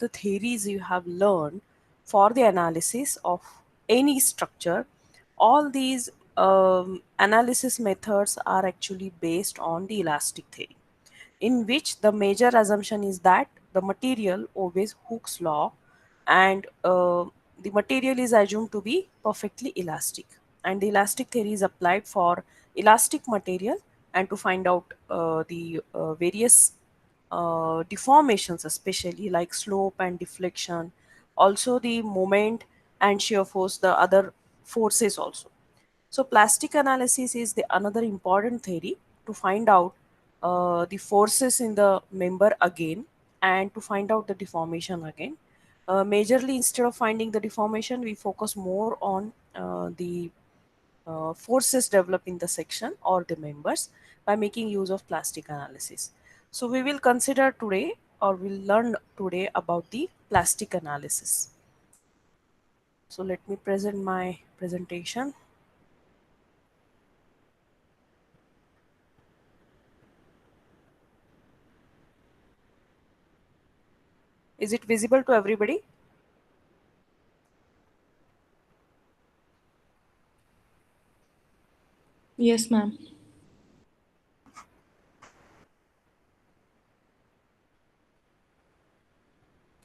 the theories you have learned for the analysis of any structure, all these analysis methods are actually based on the elastic theory, in which the major assumption is that the material obeys Hooke's law, and the material is assumed to be perfectly elastic. And the elastic theory is applied for elastic material and to find out the various deformations, especially like slope and deflection, also the moment and shear force, the other forces also. So plastic analysis is the another important theory to find out the forces in the member again, and to find out the deformation again. Majorly, instead of finding the deformation, we focus more on the forces developed in the section or the members by making use of plastic analysis. So we will consider today, or we'll learn today about the plastic analysis. So let me present my presentation. Is it visible to everybody? Yes, ma'am.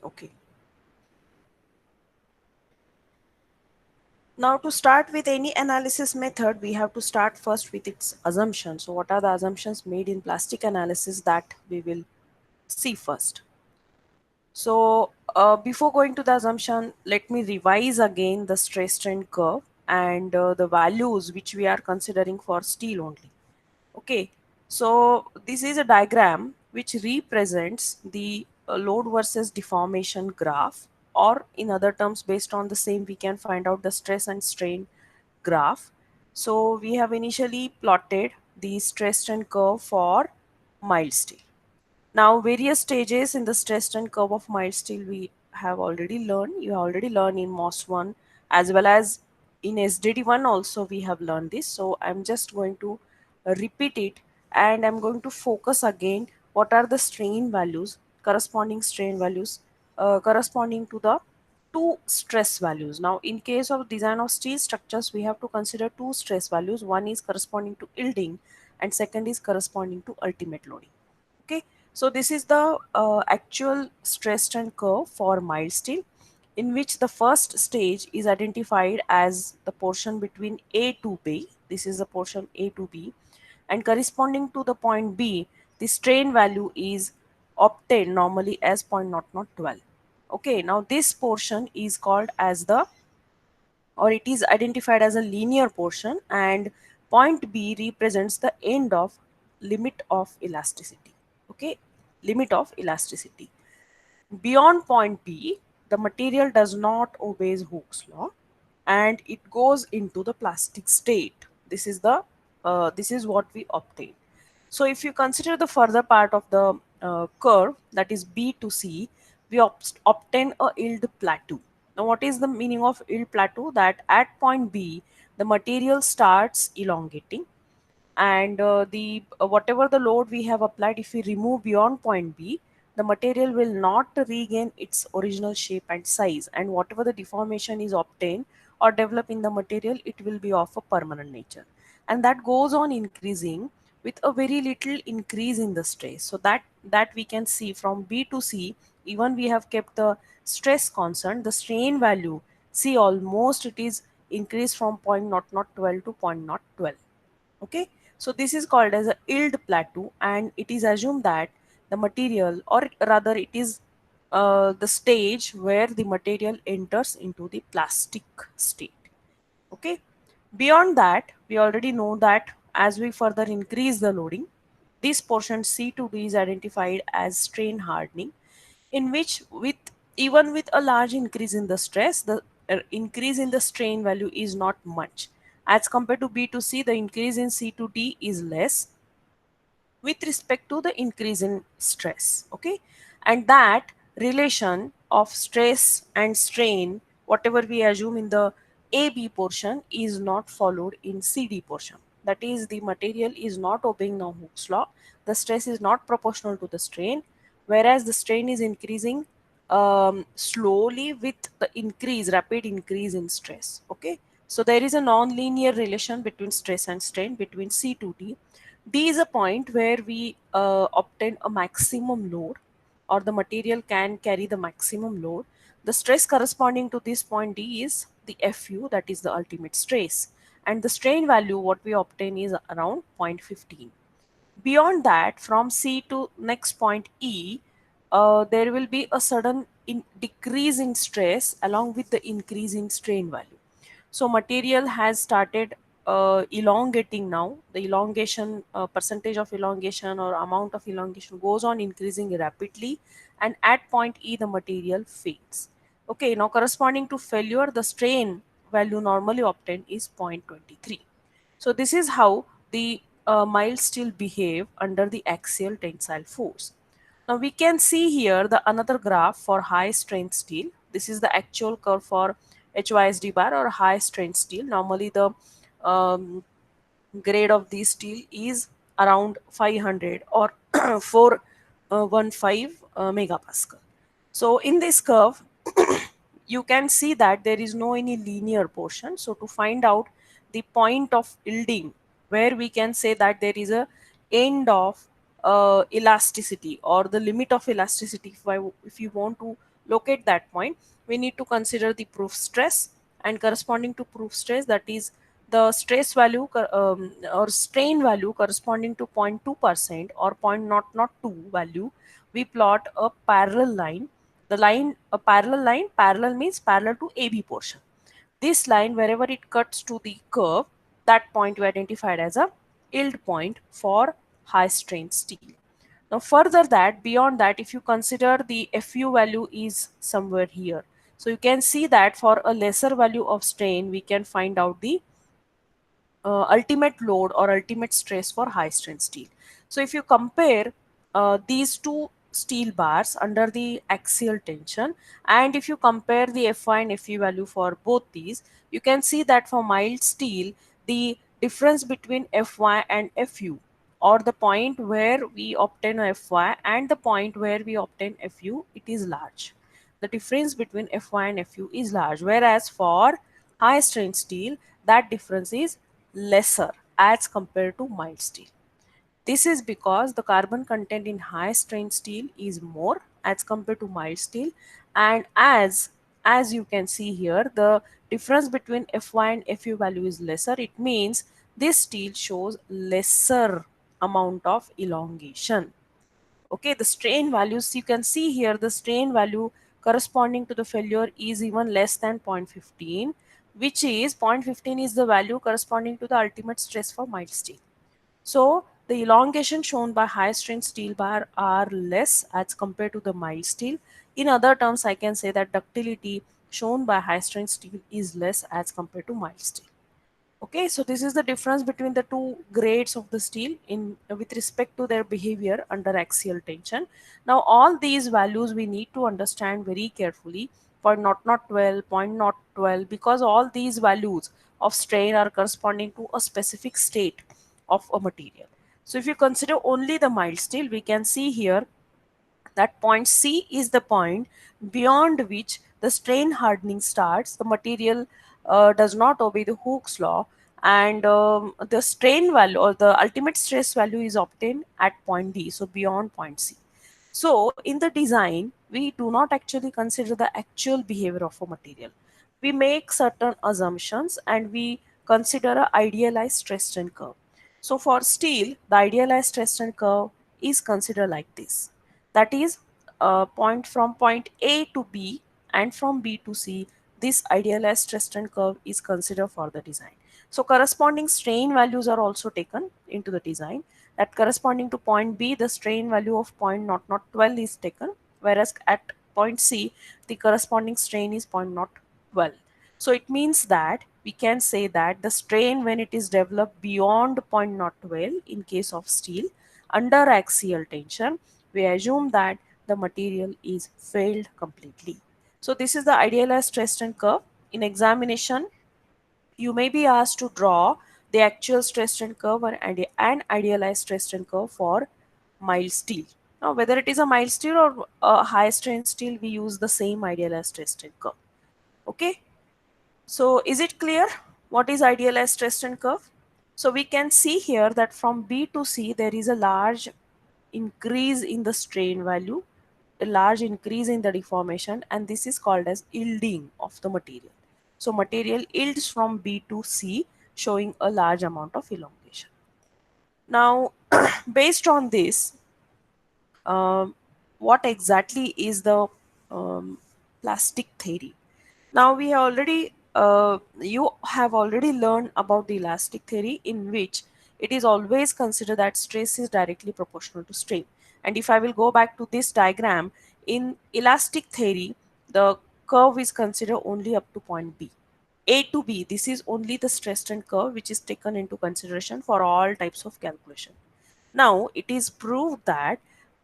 Okay. Now, to start with any analysis method, we have to start first with its assumptions. So, what are the assumptions made in plastic analysis that we will see first? So, before going to the assumption, let me revise again the stress strain curve and the values which we are considering for steel only. Okay, so this is a diagram which represents the load versus deformation graph, or in other terms, based on the same, we can find out the stress and strain graph. So we have initially plotted the stress strain curve for mild steel. Now, various stages in the stress strain curve of mild steel we have already learned. You have already learned in MOS 1 as well as in SDD 1 also we have learned this. So I'm just going to repeat it, and I'm going to focus again what are the strain values, corresponding strain values corresponding to the two stress values. Now, in case of design of steel structures, we have to consider two stress values. One is corresponding to yielding and second is corresponding to ultimate loading. Okay, so this is the actual stress strain curve for mild steel, in which the first stage is identified as the portion between A to B. This is the portion A to B, and corresponding to the point B, the strain value is obtained normally as 0.0012. Okay, now this portion is called as the, or it is identified as a linear portion, and point B represents the end of limit of elasticity. Okay, limit of elasticity. Beyond point B, the material does not obey Hooke's law, and it goes into the plastic state. This is what we obtain. So if you consider the further part of the curve, that is B to C, we obtain a yield plateau. Now, what is the meaning of yield plateau? That at point B, the material starts elongating, and the whatever the load we have applied, if we remove beyond point B, the material will not regain its original shape and size, and whatever the deformation is obtained or developed in the material, it will be of a permanent nature, and that goes on increasing with a very little increase in the stress. So that we can see from B to C, even we have kept the stress constant, the strain value, see, almost it is increased from 0.0012 to 0.012. Okay, so this is called as a yield plateau, and it is assumed that the material, or rather it is the stage where the material enters into the plastic state. Okay, beyond that, we already know that as we further increase the loading, this portion C to D is identified as strain hardening, in which, with even with a large increase in the stress, the increase in the strain value is not much. As compared to B to C, the increase in C to D is less with respect to the increase in stress. Okay, and that relation of stress and strain, whatever we assume in the AB portion, is not followed in CD portion. That is, the material is not obeying the Hooke's law, the stress is not proportional to the strain, whereas the strain is increasing slowly with the rapid increase in stress. Okay, so there is a non-linear relation between stress and strain between C to D. D is a point where we obtain a maximum load, or the material can carry the maximum load. The stress corresponding to this point D is the Fu, that is the ultimate stress, and the strain value what we obtain is around 0.15. Beyond that, from C to next point E, there will be a sudden decrease in stress along with the increase in strain value. So material has started elongating now. The elongation, percentage of elongation or amount of elongation goes on increasing rapidly, and at point E the material fades. Okay, now corresponding to failure, the strain value normally obtained is 0.23. So this is how the mild steel behave under the axial tensile force. Now we can see here the another graph for high strength steel. This is the actual curve for HYSD bar or high strength steel. Normally the um, grade of this steel is around 500 or 415 megapascal. So in this curve, you can see that there is no any linear portion. So to find out the point of yielding, where we can say that there is a end of elasticity or the limit of elasticity, if you want to locate that point, we need to consider the proof stress, and corresponding to proof stress, that is the stress value or strain value corresponding to 0.2% or 0.002 value, we plot a parallel line. The line, a parallel line, parallel means parallel to AB portion. This line, wherever it cuts to the curve, that point we identified as a yield point for high strength steel. Now further that, beyond that, if you consider the Fu value is somewhere here. So you can see that for a lesser value of strain, we can find out the ultimate load or ultimate stress for high strength steel. So if you compare these two steel bars under the axial tension, and if you compare the Fy and Fe value for both these, you can see that for mild steel, the difference between Fy and Fu, or the point where we obtain a Fy and the point where we obtain Fu, it is large. The difference between Fy and Fu is large, whereas for high strength steel, that difference is lesser as compared to mild steel. This is because the carbon content in high strength steel is more as compared to mild steel, and as you can see here, the difference between Fy and Fu value is lesser. It means this steel shows lesser amount of elongation. Okay, the strain values, you can see here, the strain value corresponding to the failure is even less than 0.15, which is 0.15 is the value corresponding to the ultimate stress for mild steel. So the elongation shown by high strength steel bar are less as compared to the mild steel. In other terms, I can say that ductility shown by high strength steel is less as compared to mild steel. Okay, so this is the difference between the two grades of the steel in with respect to their behavior under axial tension. Now all these values we need to understand very carefully. Point not 12, point not 12, because all these values of strain are corresponding to a specific state of a material. So if you consider only the mild steel, we can see here that point C is the point beyond which the strain hardening starts. The material does not obey the Hooke's law, and the strain value or the ultimate stress value is obtained at point D, so beyond point C. So in the design, we do not actually consider the actual behavior of a material. We make certain assumptions and we consider a idealized stress strain curve. So for steel, the idealized stress strain curve is considered like this. That is, point from point A to B and from B to C, this idealized stress strain curve is considered for the design. So corresponding strain values are also taken into the design. That corresponding to point B, the strain value of point not 12 is taken, whereas at point C, the corresponding strain is point not 12. So it means that we can say that the strain when it is developed beyond point not 12 in case of steel under axial tension, we assume that the material is failed completely. So this is the idealized stress strain curve. In examination, you may be asked to draw the actual stress strain curve and an idealized stress strain curve for mild steel. Now, whether it is a mild steel or a high strength steel, we use the same idealized stress strain curve. Okay, so is it clear what is idealized stress strain curve? So we can see here that from B to C there is a large increase in the strain value, a large increase in the deformation, and this is called as yielding of the material. So material yields from B to C, showing a large amount of elongation. Now, based on this, um, what exactly is the plastic theory? Now we have already you have already learned about the elastic theory, in which it is always considered that stress is directly proportional to strain. And if I will go back to this diagram, in elastic theory, the curve is considered only up to point B. A to B, this is only the stress strain curve which is taken into consideration for all types of calculation. Now, it is proved that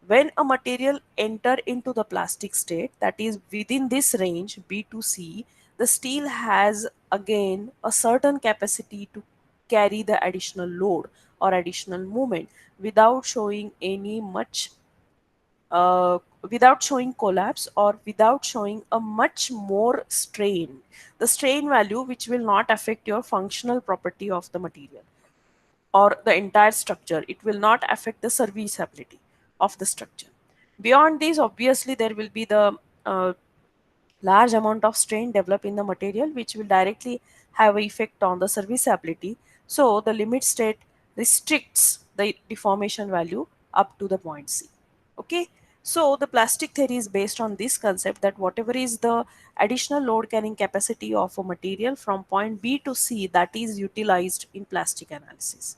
when a material enter into the plastic state, that is within this range B to C, the steel has again a certain capacity to carry the additional load or additional movement without showing any much without showing collapse or without showing a much more strain, the strain value which will not affect your functional property of the material or the entire structure. It will not affect the serviceability of the structure. Beyond this, obviously, there will be the large amount of strain developed in the material, which will directly have an effect on the serviceability. So the limit state restricts the deformation value up to the point C. Okay. So the plastic theory is based on this concept that whatever is the additional load carrying capacity of a material from point B to C, that is utilized in plastic analysis.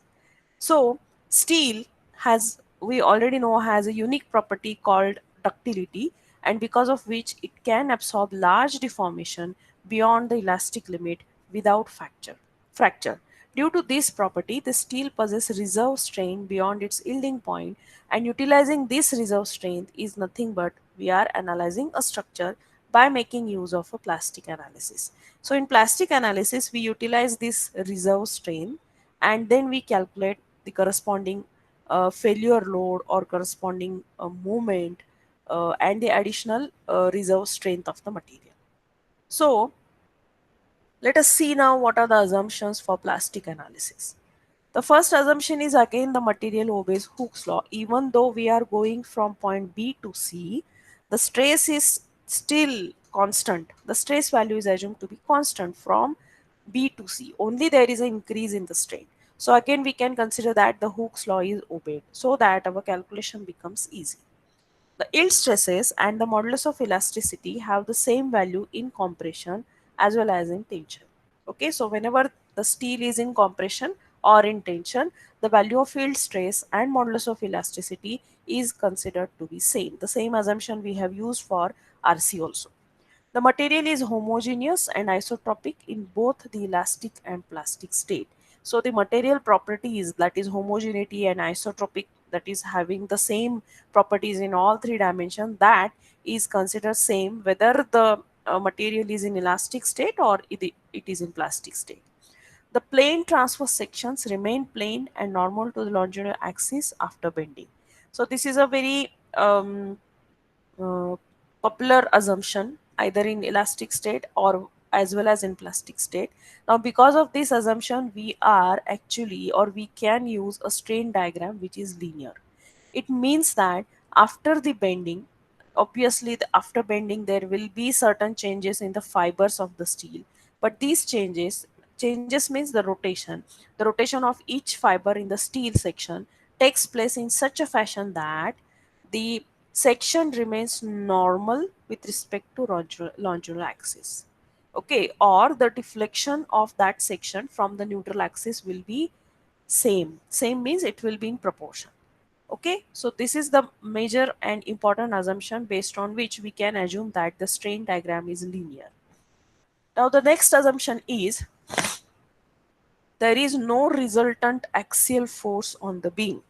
So steel has, we already know, has a unique property called ductility, and because of which it can absorb large deformation beyond the elastic limit without fracture. Due to this property, the steel possesses reserve strain beyond its yielding point, and utilizing this reserve strength is nothing but we are analyzing a structure by making use of a plastic analysis. So in plastic analysis, we utilize this reserve strain, and then we calculate the corresponding failure load or corresponding movement and the additional reserve strength of the material. So let us see now what are the assumptions for plastic analysis. The first assumption is again the material obeys Hooke's law. Even though we are going from point B to C, the stress is still constant. The stress value is assumed to be constant from B to C. Only there is an increase in the strain. So again we can consider that the Hooke's law is obeyed, so that our calculation becomes easy. The yield stresses and the modulus of elasticity have the same value in compression as well as in tension. Okay, so whenever the steel is in compression or in tension, the value of yield stress and modulus of elasticity is considered to be same. The same assumption we have used for RC also. The material is homogeneous and isotropic in both the elastic and plastic state. So the material properties, that is homogeneity and isotropic, that is having the same properties in all three dimensions, that is considered same whether the material is in elastic state or it is in plastic state. The plane transverse sections remain plane and normal to the longitudinal axis after bending. So this is a very uh, popular assumption either in elastic state or as well as in plastic state. Now because of this assumption, we are actually, or we can use a strain diagram which is linear. It means that after the bending, obviously after bending there will be certain changes in the fibers of the steel, but these changes means the rotation of each fiber in the steel section takes place in such a fashion that the section remains normal with respect to longitudinal axis. Okay, or the deflection of that section from the neutral axis will be same means it will be in proportion. Okay, so this is the major and important assumption based on which we can assume that the strain diagram is linear. Now the next assumption is there is no resultant axial force on the beam.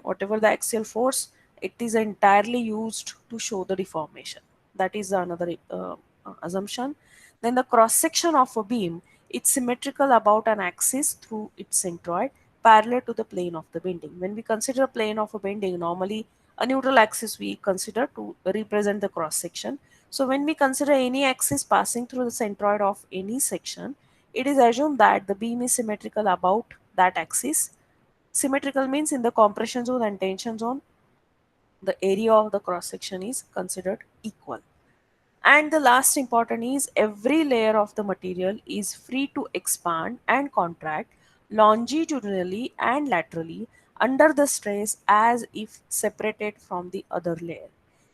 Whatever the axial force, it is entirely used to show the deformation. That is another assumption. Then the cross section of a beam, it's symmetrical about an axis through its centroid, parallel to the plane of the bending. When we consider plane of a bending, normally A neutral axis we consider to represent the cross section. So when we consider any axis passing through the centroid of any section, it is assumed that the beam is symmetrical about that axis. Symmetrical means in the compression zone and tension zone, the area of the cross section is considered equal. And the last important is every layer of the material is free to expand and contract longitudinally and laterally under the stress as if separated from the other layer.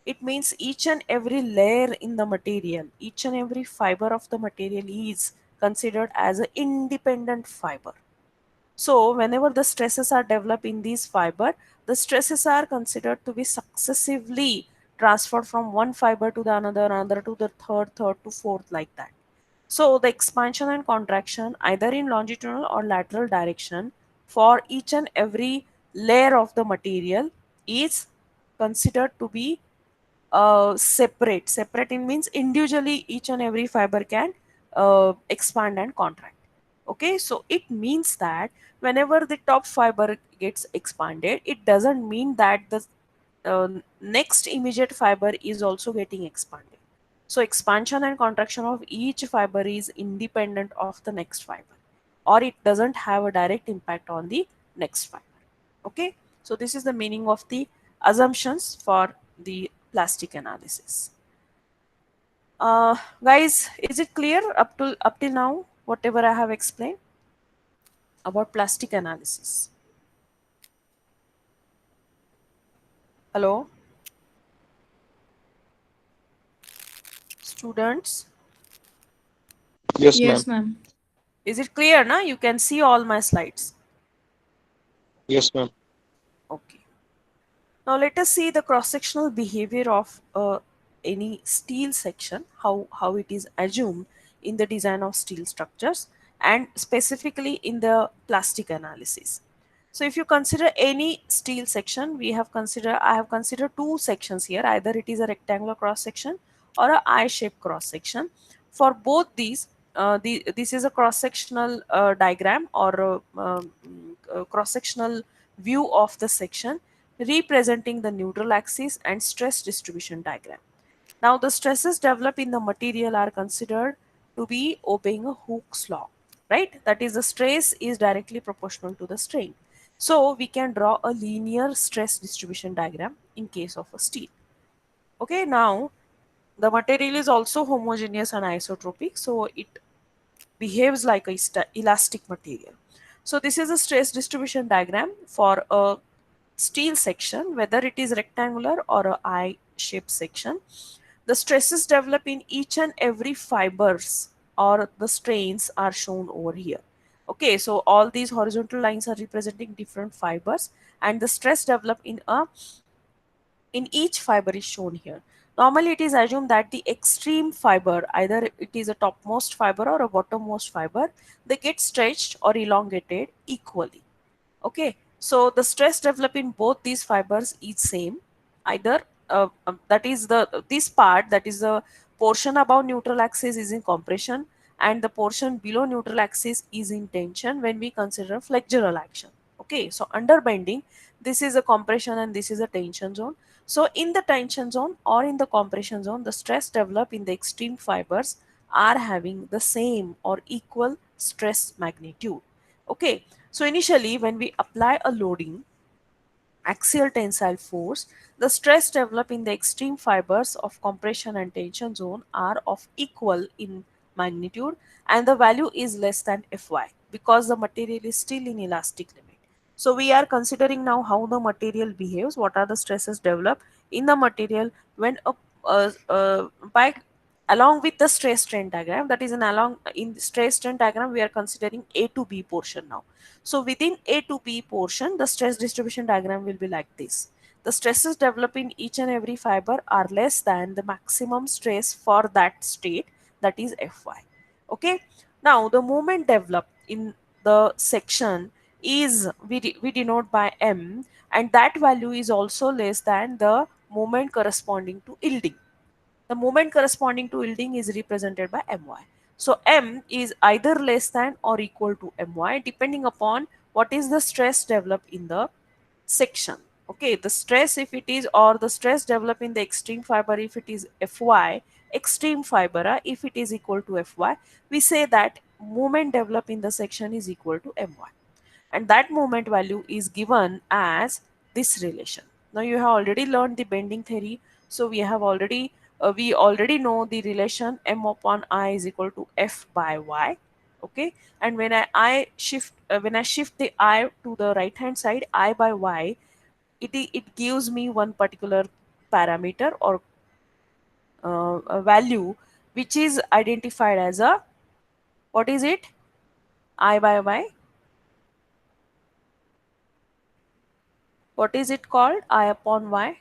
It means each and every layer in the material, each and every fiber of the material is considered as an independent fiber. So, whenever the stresses are developed in these fiber, the stresses are considered to be successively transferred from one fiber to the another to the third to fourth, like that. So, the expansion and contraction either in longitudinal or lateral direction for each and every layer of the material is considered to be separate in means individually each and every fiber can expand and contract. Okay, so it means that whenever the top fiber gets expanded, it doesn't mean that the next immediate fiber is also getting expanded. So expansion and contraction of each fiber is independent of the next fiber, or it doesn't have a direct impact on the next fiber. Okay, so this is the meaning of the assumptions for the plastic analysis. Guys, is it clear up till now whatever I have explained about plastic analysis? Hello, students, Yes, ma'am. Yes, ma'am. is it clear now? You can see all my slides. Yes, ma'am. Okay. Now let us see the cross-sectional behavior of any steel section, how it is assumed in the design of steel structures and specifically in the plastic analysis. So if you consider any steel section, I have considered two sections here, either it is a rectangular cross section or a I-shaped cross section. For both these, this is a cross-sectional diagram or cross-sectional view of the section representing the neutral axis and stress distribution diagram. Now, the stresses developed in the material are considered to be obeying a Hooke's law, right? That is, the stress is directly proportional to the strain. So, we can draw a linear stress distribution diagram in case of a steel. Okay, now the material is also homogeneous and isotropic, so it behaves like a elastic material. So this is a stress distribution diagram for a steel section, whether it is rectangular or a I-shaped section. The stresses develop in each and every fibers or the strains are shown over here. Okay, so all these horizontal lines are representing different fibers and the stress develop in each fiber is shown here. Normally, it is assumed that the extreme fiber, either it is a topmost fiber or a bottommost fiber, they get stretched or elongated equally. Okay, so the stress developed in both these fibers is same. Either that is the this part, that is the portion above neutral axis is in compression and the portion below neutral axis is in tension when we consider flexural action. Okay, so under bending, this is a compression and this is a tension zone. So in the tension zone or in the compression zone, the stress developed in the extreme fibers are having the same or equal stress magnitude. Okay, so initially when we apply a loading, axial tensile force, the stress developed in the extreme fibers of compression and tension zone are of equal in magnitude and the value is less than Fy because the material is still in elastic limit. So we are considering now how the material behaves, what are the stresses developed in the material when by along with the stress strain diagram, that is along in stress strain diagram we are considering A to B portion now. So within A to B portion, the stress distribution diagram will be like this. The stresses developed in each and every fiber are less than the maximum stress for that state, that is Fy. Okay. Now the moment developed in the section is we denote by M, and that value is also less than the moment corresponding to yielding. The moment corresponding to yielding is represented by My. So M is either less than or equal to My depending upon what is the stress developed in the section. Okay, the stress if it is, or the stress developed in the extreme fiber if it is Fy, extreme fiber if it is equal to Fy, we say that moment developed in the section is equal to My, and that moment value is given as this relation. Now you have already learned the bending theory, so we already know the relation M upon I is equal to F by Y. Okay, and when I shift the I to the right hand side, I by Y, it gives me one particular parameter or a value which is identified as a, what is it, I by Y, what is it called, I upon Y.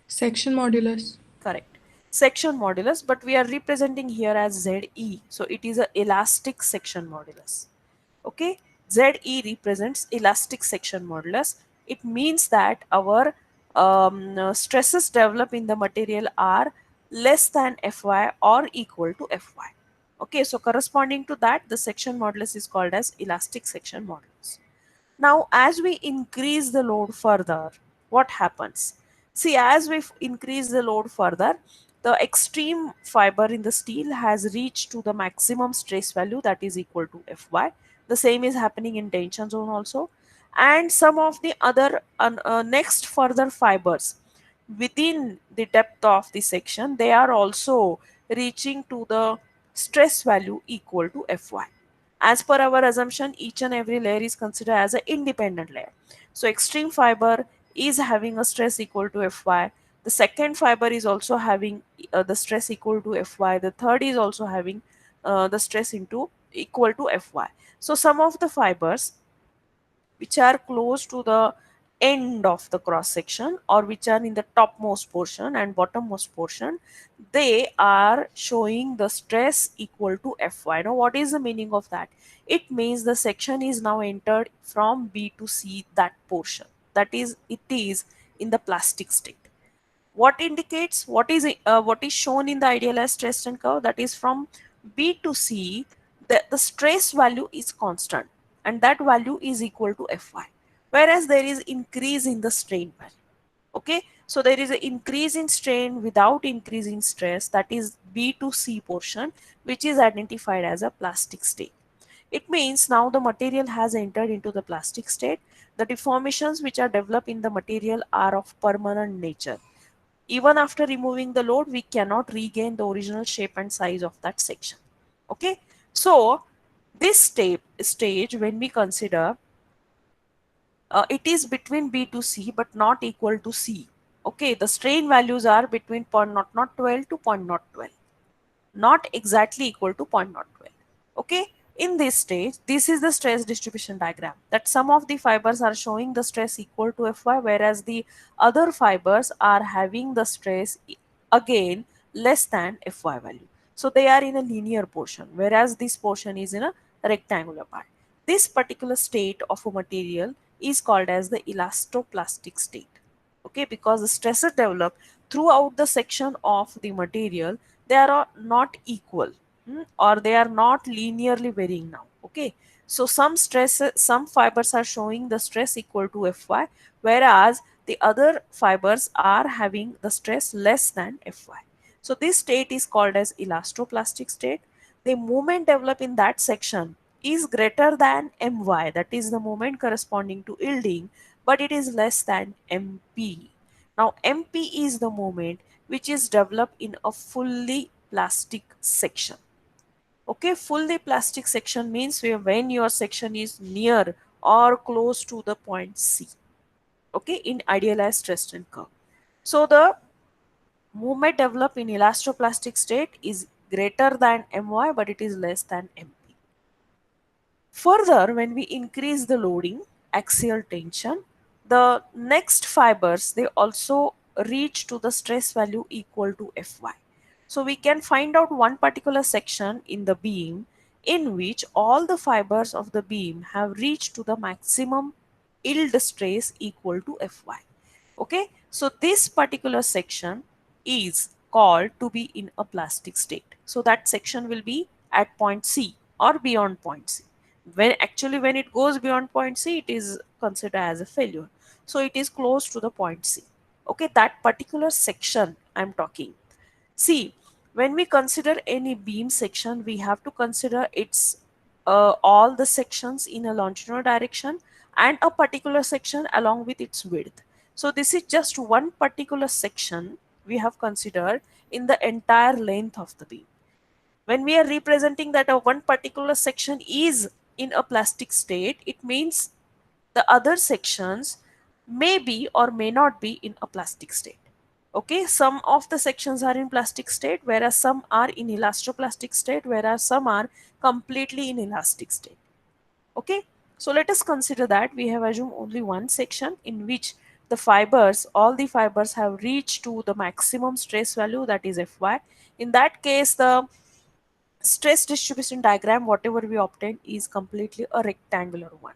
Section modulus. Correct. Section modulus, but we are representing here as ZE. So it is a elastic section modulus. Okay. ZE represents elastic section modulus. It means that our stresses developed in the material are less than Fy or equal to Fy. Okay. So corresponding to that, the section modulus is called as elastic section modulus. Now, as we increase the load further, what happens? See, as we increase the load further, the extreme fiber in the steel has reached to the maximum stress value that is equal to Fy. The same is happening in tension zone also. And some of the other next further fibers within the depth of the section, they are also reaching to the stress value equal to Fy. As per our assumption, each and every layer is considered as an independent layer. So extreme fiber is having a stress equal to Fy. The second fiber is also having the stress equal to Fy. The third is also having the stress into equal to Fy. So some of the fibers which are close to the end of the cross section, or which are in the topmost portion and bottommost portion, they are showing the stress equal to Fy. Now what is the meaning of that? It means the section is now entered from B to C, that portion, that is, it is in the plastic state. What indicates what is shown in the idealized stress strain curve, that is from B to C, the stress value is constant and that value is equal to Fy, whereas there is increase in the strain value. Okay, so there is an increase in strain without increasing stress, that is B to C portion, which is identified as a plastic state. It means now the material has entered into the plastic state. The deformations which are developed in the material are of permanent nature. Even after removing the load, we cannot regain the original shape and size of that section. Okay, so this stage when we consider, it is between B to C but not equal to C. Okay, the strain values are between 0.012 to 0.012, not exactly equal to 0.012. Okay, in this stage, this is the stress distribution diagram, that some of the fibers are showing the stress equal to Fy, whereas the other fibers are having the stress again less than Fy value. So they are in a linear portion, whereas this portion is in a rectangular part. This particular state of a material is called as the elastoplastic state. Okay, because the stresses develop throughout the section of the material, they are not equal, or they are not linearly varying now. Okay, so some fibers are showing the stress equal to Fy, whereas the other fibers are having the stress less than Fy. So this state is called as elastoplastic state. The moment developed in that section is greater than My, that is the moment corresponding to yielding, but it is less than MP. Now MP is the moment which is developed in a fully plastic section. Okay, fully plastic section means when your section is near or close to the point C. Okay, in idealized stress strain curve. So the movement developed in elastoplastic state is greater than My, but it is less than MP. Further, when we increase the loading, axial tension, the next fibers, they also reach to the stress value equal to Fy. So we can find out one particular section in the beam in which all the fibers of the beam have reached to the maximum yield stress equal to Fy. Okay, so this particular section is called to be in a plastic state. So that section will be at point C or beyond point C. When it goes beyond point C, it is considered as a failure. So it is close to the point C. Okay, that particular section I'm talking. See, when we consider any beam section, we have to consider its all the sections in a longitudinal direction and a particular section along with its width. So this is just one particular section we have considered in the entire length of the beam. When we are representing that a one particular section is in a plastic state, it means the other sections may be or may not be in a plastic state. Okay, some of the sections are in plastic state, whereas some are in elastoplastic state, whereas some are completely in elastic state. Okay, so let us consider that we have assumed only one section in which the fibers, all the fibers have reached to the maximum stress value, that is Fy. In that case, the stress distribution diagram, whatever we obtain, is completely a rectangular one.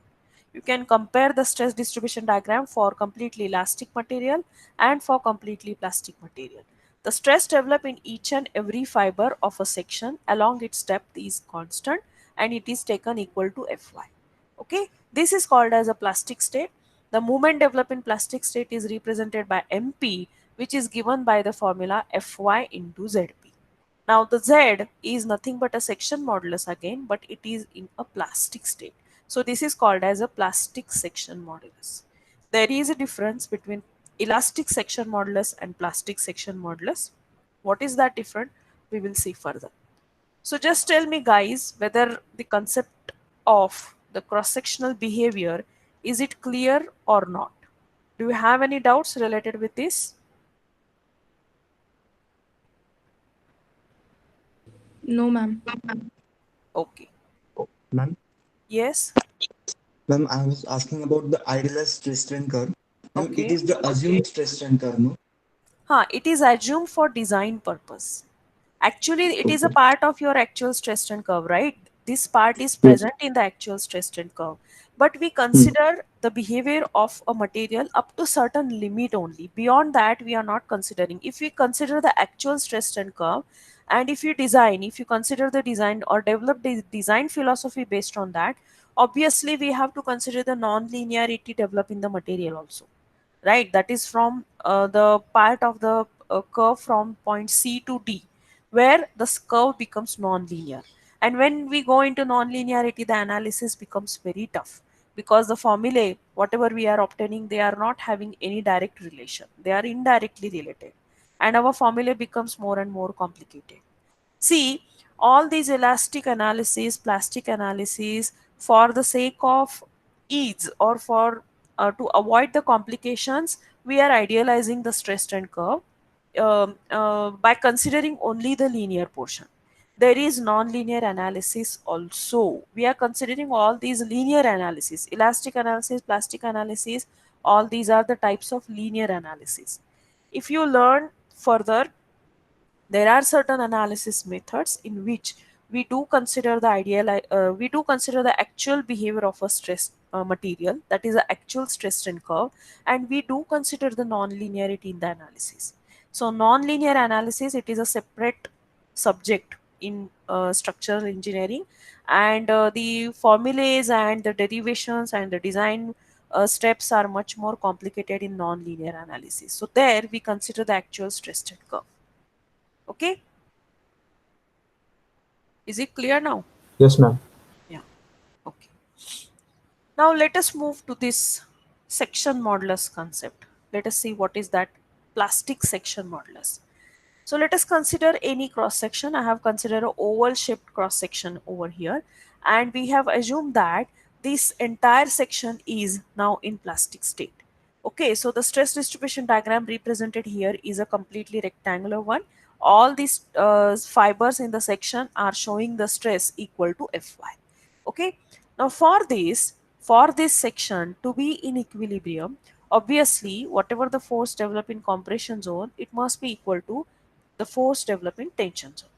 You can compare the stress distribution diagram for completely elastic material and for completely plastic material. The stress developed in each and every fiber of a section along its depth is constant and it is taken equal to Fy. Okay, this is called as a plastic state. The moment developed in plastic state is represented by MP, which is given by the formula Fy into Zp. Now the Z is nothing but a section modulus again, but it is in a plastic state. So this is called as a plastic section modulus. There is a difference between elastic section modulus and plastic section modulus. What is that different? We will see further. So just tell me guys whether the concept of the cross-sectional behavior, is it clear or not? Do you have any doubts related with this? No, ma'am. Okay. Ma'am, Yes. ma'am, I was asking about the idealized stress strain curve. Ma'am, it Okay. is the assumed stress strain curve, no? It is assumed for design purpose. Actually, it is a Okay. part of your actual stress strain curve, right? This part is Yes. present in the actual stress strain curve. But we Hmm. consider the behavior of a material up to certain limit only. Beyond that, we are not considering. If we consider the actual stress strain curve, and if you consider the design or develop the design philosophy based on that, obviously we have to consider the non-linearity developed in the material also, right? That is from the part of the curve from point C to D, where the curve becomes non-linear. And when we go into non-linearity, the analysis becomes very tough because the formulae, whatever we are obtaining, they are not having any direct relation. They are indirectly related. And our formulae becomes more and more complicated. See, all these elastic analysis, plastic analysis, for the sake of ease or for to avoid the complications, we are idealizing the stress strain curve by considering only the linear portion. There is non-linear analysis also. We are considering all these linear analysis, elastic analysis, plastic analysis, all these are the types of linear analysis. If you learn further, there are certain analysis methods in which we do consider the actual behavior of a stress material, that is the actual stress strain curve, and we do consider the non-linearity in the analysis. So non-linear analysis, it is a separate subject in structural engineering, and the formulas and the derivations and the design steps are much more complicated in non-linear analysis. So there we consider the actual stress strain curve. Okay, is it clear now? Yes, ma'am. Yeah. Okay. Now let us move to this section modulus concept. Let us see what is that plastic section modulus. So let us consider any cross section. I have considered an oval shaped cross section over here, and we have assumed that this entire section is now in plastic state. Okay, so the stress distribution diagram represented here is a completely rectangular one. All these fibers in the section are showing the stress equal to Fy. Okay, now for this section to be in equilibrium, obviously whatever the force developed in compression zone, it must be equal to the force developed in tension zone.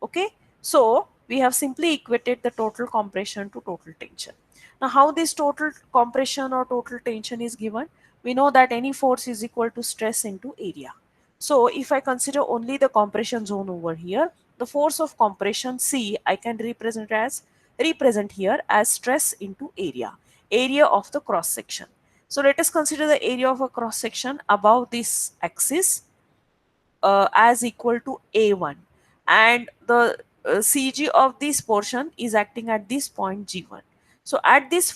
Okay, so we have simply equated the total compression to total tension. Now how this total compression or total tension is given? We know that any force is equal to stress into area. So if I consider only the compression zone over here, the force of compression C I can represent here as stress into area of the cross section. So let us consider the area of a cross section above this axis as equal to A1, and the CG of this portion is acting at this point G1. So at this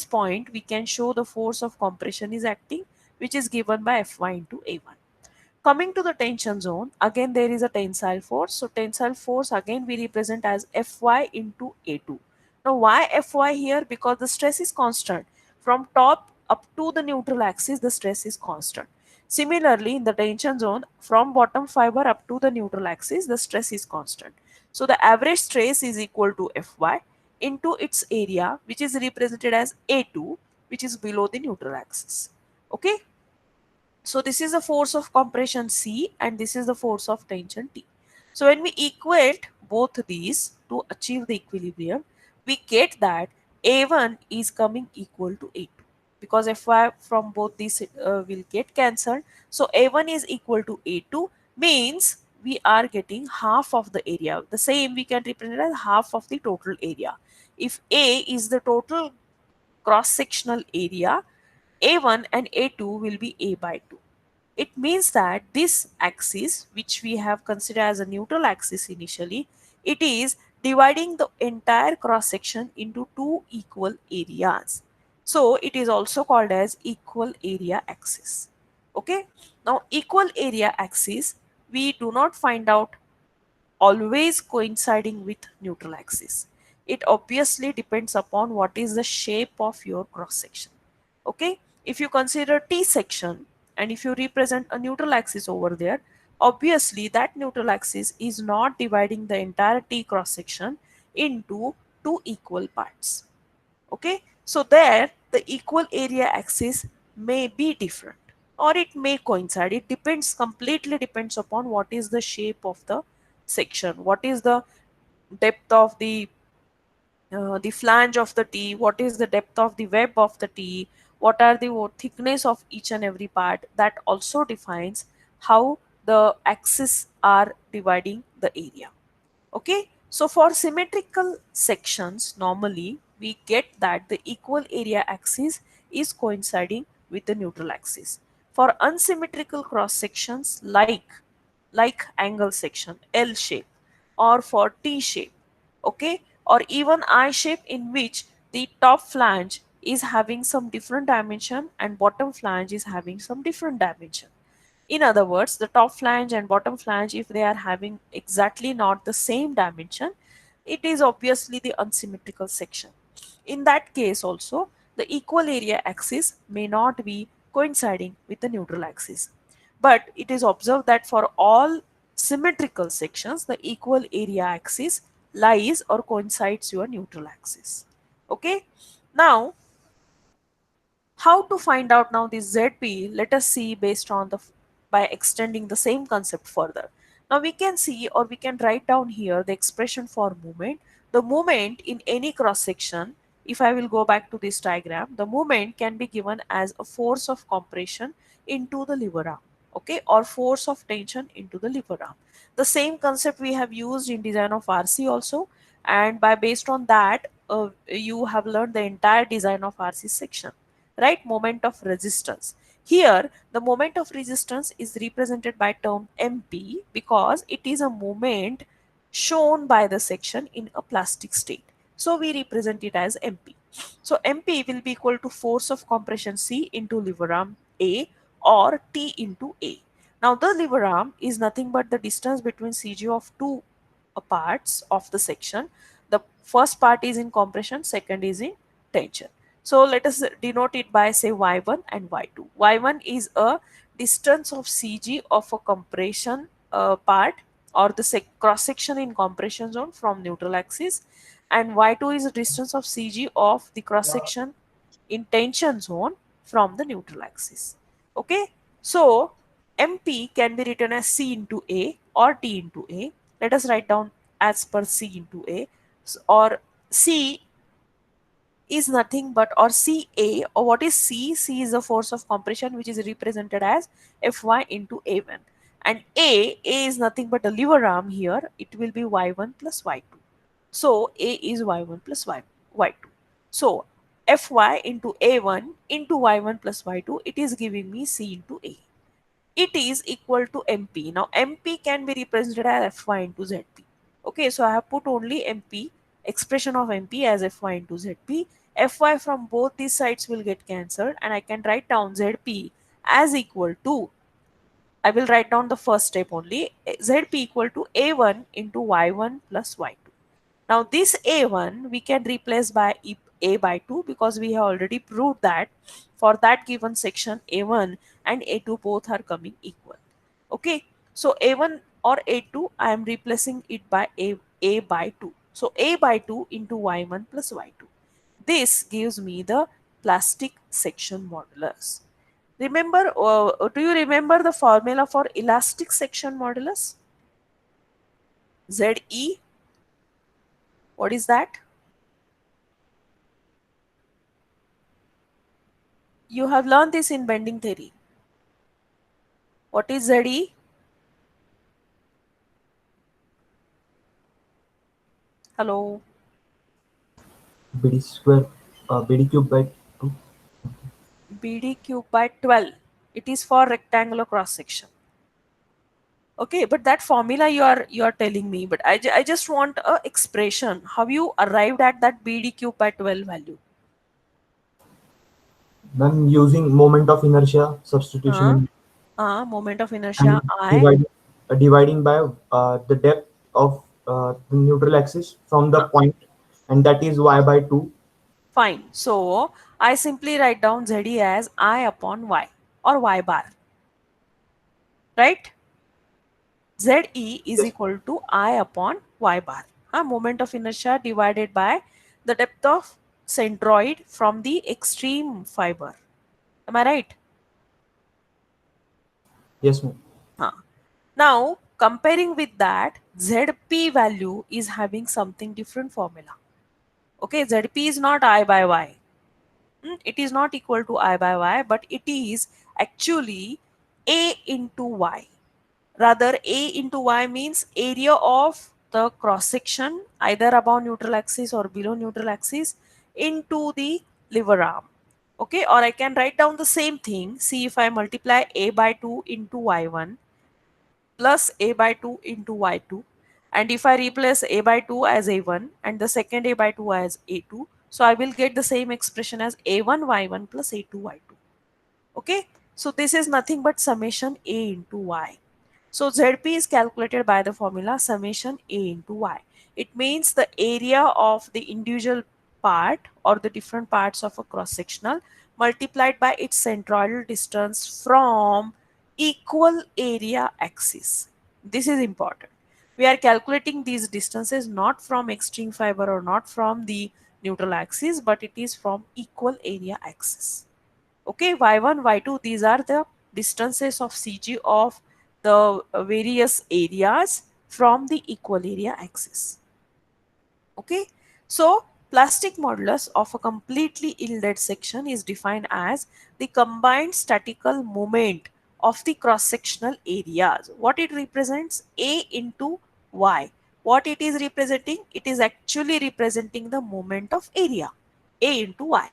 point, we can show the force of compression is acting, which is given by Fy into A1. Coming to the tension zone, again there is a tensile force. So tensile force again we represent as Fy into A2. Now why Fy here? Because the stress is constant. From top up to the neutral axis, the stress is constant. Similarly, in the tension zone, from bottom fiber up to the neutral axis, the stress is constant. So the average stress is equal to Fy into its area, which is represented as A2, which is below the neutral axis. Okay. So this is the force of compression C and this is the force of tension T. So when we equate both these to achieve the equilibrium, we get that A1 is coming equal to A2 because Fy from both these will get cancelled. So A1 is equal to A2 means we are getting half of the area. The same we can represent as half of the total area. If A is the total cross-sectional area, A1 and A2 will be A by 2. It means that this axis, which we have considered as a neutral axis initially, it is dividing the entire cross section into two equal areas. So it is also called as equal area axis. Okay. Now equal area axis, we do not find out always coinciding with neutral axis. It obviously depends upon what is the shape of your cross section. Okay, if you consider T section and if you represent a neutral axis over there, obviously that neutral axis is not dividing the entire T cross section into two equal parts. Okay, so there the equal area axis may be different or it may coincide. It depends, completely depends upon what is the shape of the section, what is the depth of the flange of the T, what is the depth of the web of the T, what are the thickness of each and every part. That also defines how the axes are dividing the area. Okay, so for symmetrical sections, normally we get that the equal area axis is coinciding with the neutral axis. For unsymmetrical cross sections like angle section, L shape, or for T shape, okay, or even I shape in which the top flange is having some different dimension and bottom flange is having some different dimension. In other words, the top flange and bottom flange, if they are having exactly not the same dimension, it is obviously the unsymmetrical section. In that case also, the equal area axis may not be coinciding with the neutral axis. But it is observed that for all symmetrical sections, the equal area axis lies or coincides your neutral axis. Okay. Now, how to find out now this ZP? Let us see based on by extending the same concept further. Now we can see or we can write down here the expression for moment. The moment in any cross section, if I will go back to this diagram, the moment can be given as a force of compression into the lever arm, okay, or force of tension into the lever arm. The same concept we have used in design of RC also, and by based on that, you have learned the entire design of RC section, right? Moment of resistance. Here the moment of resistance is represented by term MP because it is a moment shown by the section in a plastic state, so we represent it as MP. So MP will be equal to force of compression C into lever arm A or T into A. Now the lever arm is nothing but the distance between CG of two parts of the section. The first part is in compression, second is in tension. So let us denote it by say y1 and y2. Y1 is a distance of CG of a compression part or the cross section in compression zone from neutral axis, and y2 is a distance of CG of the cross section in tension zone from the neutral axis. Okay, so MP can be written as C into A or T into A. Let us write down as per C into A, or C is nothing but, or CA, or what is C? C is the force of compression which is represented as Fy into A1, and A is nothing but a lever arm here, it will be Y1 plus Y2. So A is Y1 plus Y2. So Fy into A1 into Y1 plus Y2, it is giving me C into A. It is equal to MP. Now MP can be represented as Fy into Zp. Okay, so I have put only MP, expression of MP as Fy into Zp. Fy from both these sides will get cancelled, and I can write down Zp as equal to, I will write down the first step only, Zp equal to A1 into Y1 plus Y2. Now this A1 we can replace by A by 2, because we have already proved that for that given section A1 and A2 both are coming equal. Okay, so A1 or A2 I am replacing it by A by 2. So A by 2 into Y1 plus Y2. This gives me the plastic section modulus. Remember, do you remember the formula for elastic section modulus? ZE. What is that? You have learned this in bending theory. What is ZE? Hello. BD square, BD cube by 2. BD cube by 12. It is for rectangular cross section. Okay, but that formula you are telling me, but I just want a expression. How you arrived at that BD cube by 12 value? Then using moment of inertia substitution Moment of inertia and I. dividing by the depth of the neutral axis from the point, and that is y by 2. Fine. So I simply write down ZE as I upon Y or Y bar. Right? ZE is Yes. equal to I upon Y bar. Moment of inertia divided by the depth of centroid from the extreme fiber. Am I right? Yes, ma'am. Now, comparing with that, ZP value is having something different formula. Okay, ZP is not I by Y. It is not equal to I by Y, but it is actually A into Y. Rather, A into Y means area of the cross section either above neutral axis or below neutral axis into the lever arm. Okay, or I can write down the same thing. See, if I multiply A by 2 into Y1 plus A by 2 into Y2, and if I replace A by 2 as A1 and the second A by 2 as A2, so I will get the same expression as A1 Y1 plus A2 Y2. Okay, so this is nothing but summation A into Y. So ZP is calculated by the formula summation A into Y. It means the area of the individual part or the different parts of a cross sectional multiplied by its centroidal distance from equal area axis. This is important. We are calculating these distances not from extreme fiber or not from the neutral axis, but it is from equal area axis. Okay, Y1, Y2, these are the distances of CG of the various areas from the equal area axis. Okay, so plastic modulus of a completely yielded section is defined as the combined statical moment of the cross-sectional areas. What it represents? A into Y. What it is representing? It is actually representing the moment of area. A into Y.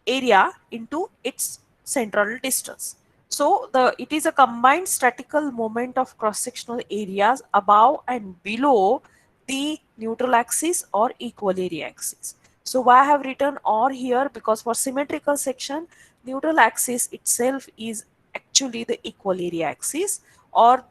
Area into its central distance. So it is a combined statical moment of cross-sectional areas above and below the neutral axis or equal area axis. So why I have written or here? Because for symmetrical section, neutral axis itself is actually the equal area axis, or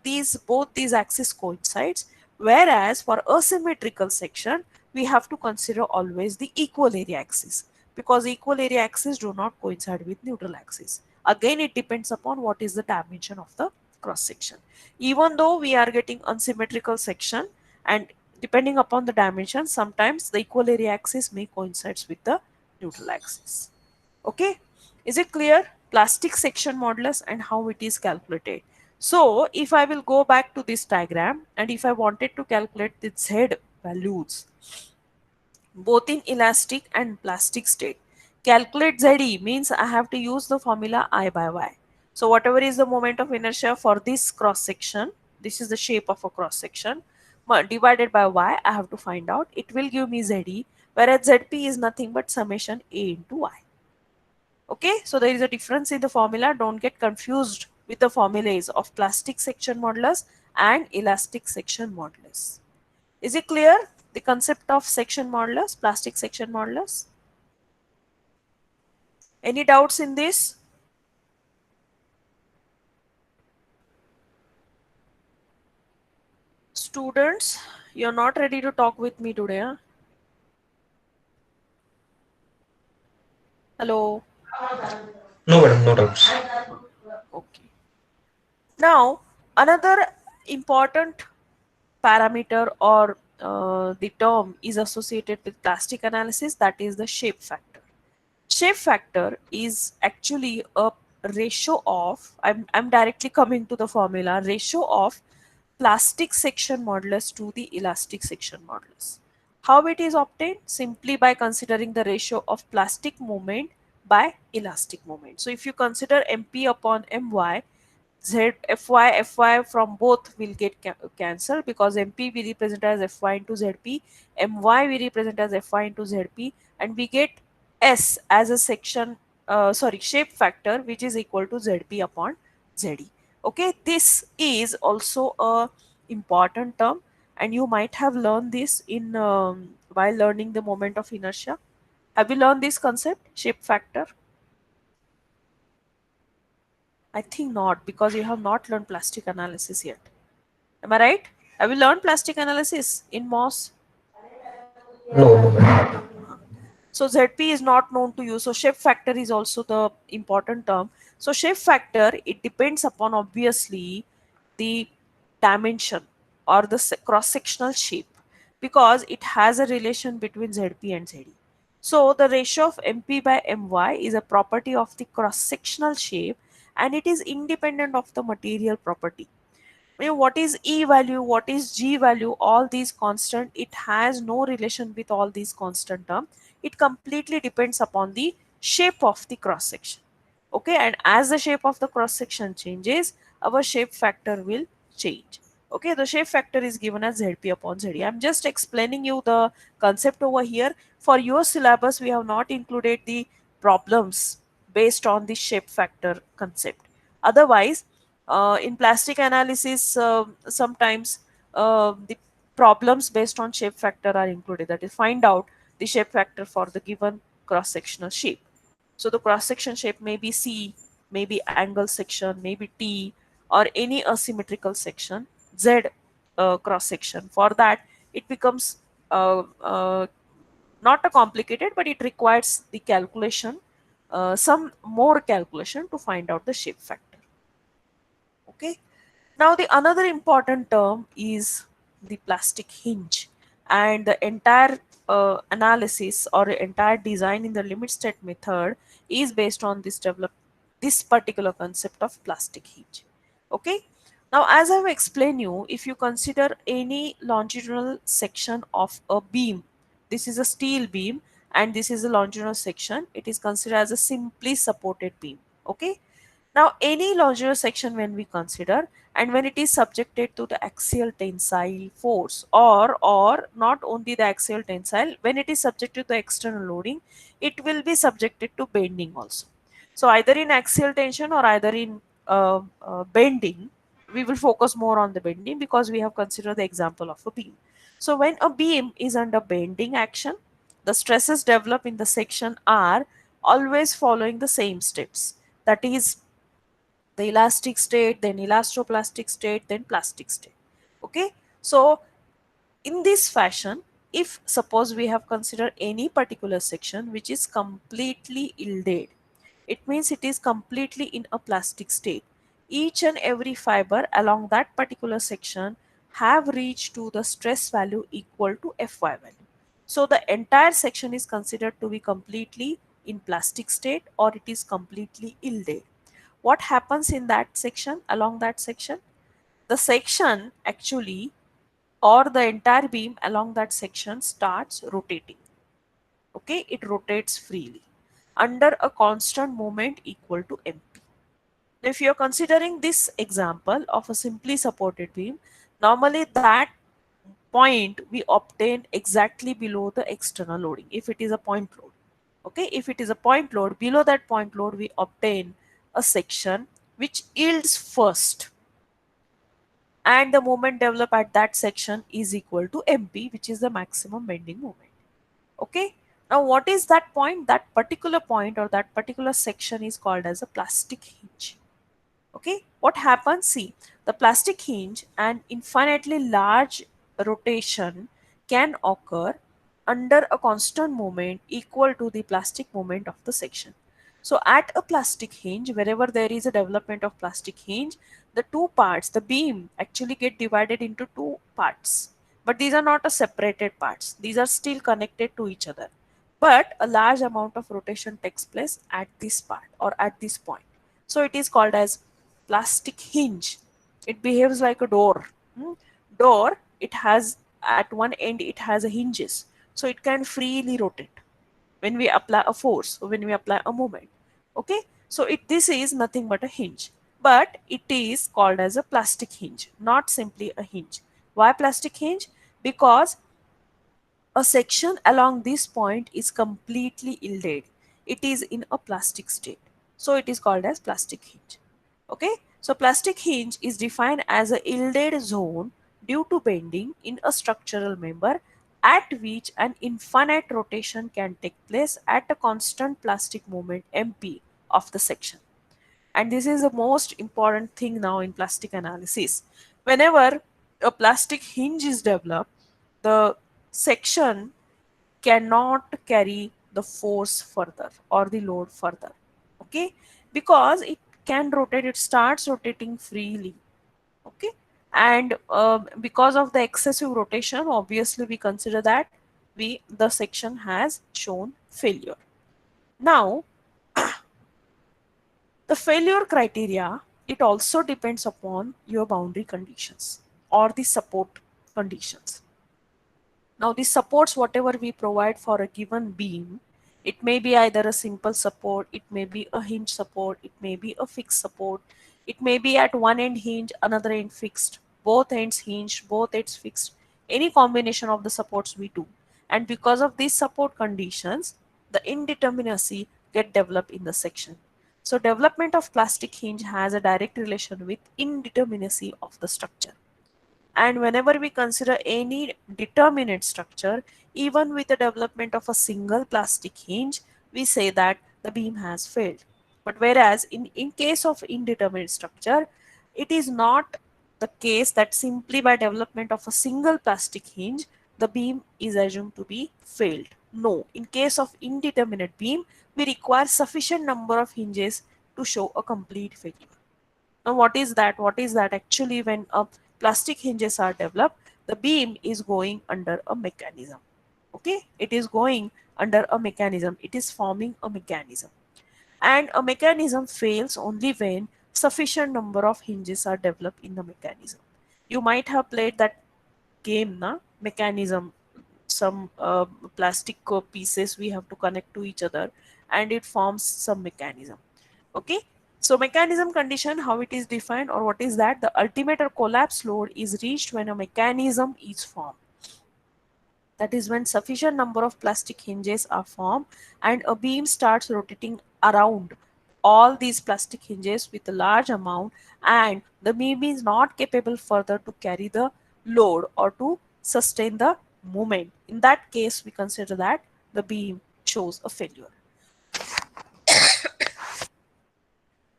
both these axes coincides, whereas for asymmetrical section we have to consider always the equal area axis, because equal area axis do not coincide with neutral axis. Again, it depends upon what is the dimension of the cross section. Even though we are getting unsymmetrical section, and depending upon the dimension, sometimes the equal area axis may coincide with the neutral axis. Okay, is it clear? Plastic section modulus and how it is calculated. So if I will go back to this diagram, and if I wanted to calculate the Z values both in elastic and plastic state. Calculate ZE means I have to use the formula I by Y. So whatever is the moment of inertia for this cross section, this is the shape of a cross section, divided by Y, I have to find out. It will give me ZE. whereas ZP is nothing but summation A into Y. Okay, so there is a difference in the formula. Don't get confused with the formulas of plastic section modulus and elastic section modulus. Is it clear? The concept of section modulus, plastic section modulus? Any doubts in this? Students, you're not ready to talk with me today, huh? Hello? No, madam, no doubts. Okay. Now, another important parameter or the term is associated with plastic analysis, that is the shape factor. Shape factor is actually a ratio of, I'm directly coming to the formula, ratio of plastic section modulus to the elastic section modulus. How it is obtained? Simply by considering the ratio of plastic moment by elastic moment. So if you consider MP upon My, Z Fy from both will get cancelled, because MP we represent as Fy into Zp, My we represent as Fy into Zp, and we get S as a shape factor, which is equal to Zp upon Ze. Okay, this is also a important term, and you might have learned this in while learning the moment of inertia. Have you learned this concept, shape factor? I think not, because you have not learned plastic analysis yet. Am I right? Have you learned plastic analysis in MOS? No, no, madam. So ZP is not known to you. So shape factor is also the important term. So shape factor, it depends upon obviously the dimension or the cross-sectional shape, because it has a relation between ZP and ZE. So the ratio of MP by My is a property of the cross-sectional shape, and it is independent of the material property. What is E value, what is G value, all these constant, it has no relation with all these constant term. It completely depends upon the shape of the cross section. Okay, and as the shape of the cross section changes, our shape factor will change. Okay, the shape factor is given as Zp upon Ze. I'm just explaining you the concept over here. For your syllabus, we have not included the problems based on the shape factor concept. Otherwise, in plastic analysis, sometimes the problems based on shape factor are included. That is, find out the shape factor for the given cross sectional shape. So the cross section shape may be C, maybe angle section, maybe T, or any asymmetrical section, Z cross section. For that, it becomes not a complicated, but it requires the calculation, some more calculation to find out the shape factor. Okay. Now the another important term is the plastic hinge, and the entire analysis or entire design in the limit state method is based on this particular concept of plastic hinge. Okay. Now, as I've explained you, if you consider any longitudinal section of a beam, this is a steel beam and this is a longitudinal section, it is considered as a simply supported beam. Okay. Now, any longitudinal section when we consider, and when it is subjected to the axial tensile force, or not only the axial tensile, when it is subjected to external loading, it will be subjected to bending also. So either in axial tension or either in bending, we will focus more on the bending because we have considered the example of a beam. So when a beam is under bending action, the stresses developed in the section are always following the same steps. That is, the elastic state, then elastoplastic state, then plastic state. Okay, so in this fashion, if suppose we have considered any particular section which is completely yielded, it means it is completely in a plastic state. Each and every fiber along that particular section have reached to the stress value equal to Fy value. So the entire section is considered to be completely in plastic state, or it is completely yielded. What happens in that section, along that section? The section actually, or the entire beam along that section, starts rotating. Okay, it rotates freely under a constant moment equal to mp. Now, if you are considering this example of a simply supported beam, normally that point we obtain exactly below the external loading if it is a point load. Okay, if it is a point load, below that point load we obtain a section which yields first, and the moment developed at that section is equal to MP, which is the maximum bending moment. Okay, now what is that point? That particular point or that particular section is called as a plastic hinge. Okay, what happens? See, the plastic hinge and infinitely large rotation can occur under a constant moment equal to the plastic moment of the section. So at a plastic hinge, wherever there is a development of plastic hinge, the two parts, the beam actually get divided into two parts. But these are not a separated parts. These are still connected to each other. But a large amount of rotation takes place at this part or at this point. So it is called as plastic hinge. It behaves like a door. Door, it has at one end it has a hinges, so it can freely rotate when we apply a force or when we apply a moment. Okay, so this is nothing but a hinge, but it is called as a plastic hinge, not simply a hinge. Why plastic hinge? Because a section along this point is completely yielded. It is in a plastic state. So it is called as plastic hinge. Okay. So plastic hinge is defined as a yielded zone due to bending in a structural member at which an infinite rotation can take place at a constant plastic moment MP of the section. And this is the most important thing now in plastic analysis. Whenever a plastic hinge is developed, the section cannot carry the force further or the load further. Okay, because it can rotate, it starts rotating freely. Okay, and because of the excessive rotation, obviously we consider that the section has shown failure. Now the failure criteria, it also depends upon your boundary conditions or the support conditions. Now this supports whatever we provide for a given beam. It may be either a simple support, it may be a hinge support, it may be a fixed support, it may be at one end hinge, another end fixed, both ends hinged, both ends fixed, any combination of the supports we do. And because of these support conditions, the indeterminacy get developed in the section. So development of plastic hinge has a direct relation with indeterminacy of the structure. And whenever we consider any determinate structure, even with the development of a single plastic hinge, we say that the beam has failed. But whereas in case of indeterminate structure, it is not the case that simply by development of a single plastic hinge, the beam is assumed to be failed. No, in case of indeterminate beam, we require sufficient number of hinges to show a complete failure. Now, what is that? What is that actually when a plastic hinges are developed? The beam is going under a mechanism. Okay, it is going under a mechanism. It is forming a mechanism, and a mechanism fails only when sufficient number of hinges are developed in the mechanism. You might have played that game, na mechanism. Some plastic pieces we have to connect to each other, and it forms some mechanism. Okay, so mechanism condition, how it is defined or what is that? The ultimate or collapse load is reached when a mechanism is formed. That is when sufficient number of plastic hinges are formed and a beam starts rotating around all these plastic hinges with a large amount, and the beam is not capable further to carry the load or to sustain the moment. In that case, we consider that the beam shows a failure.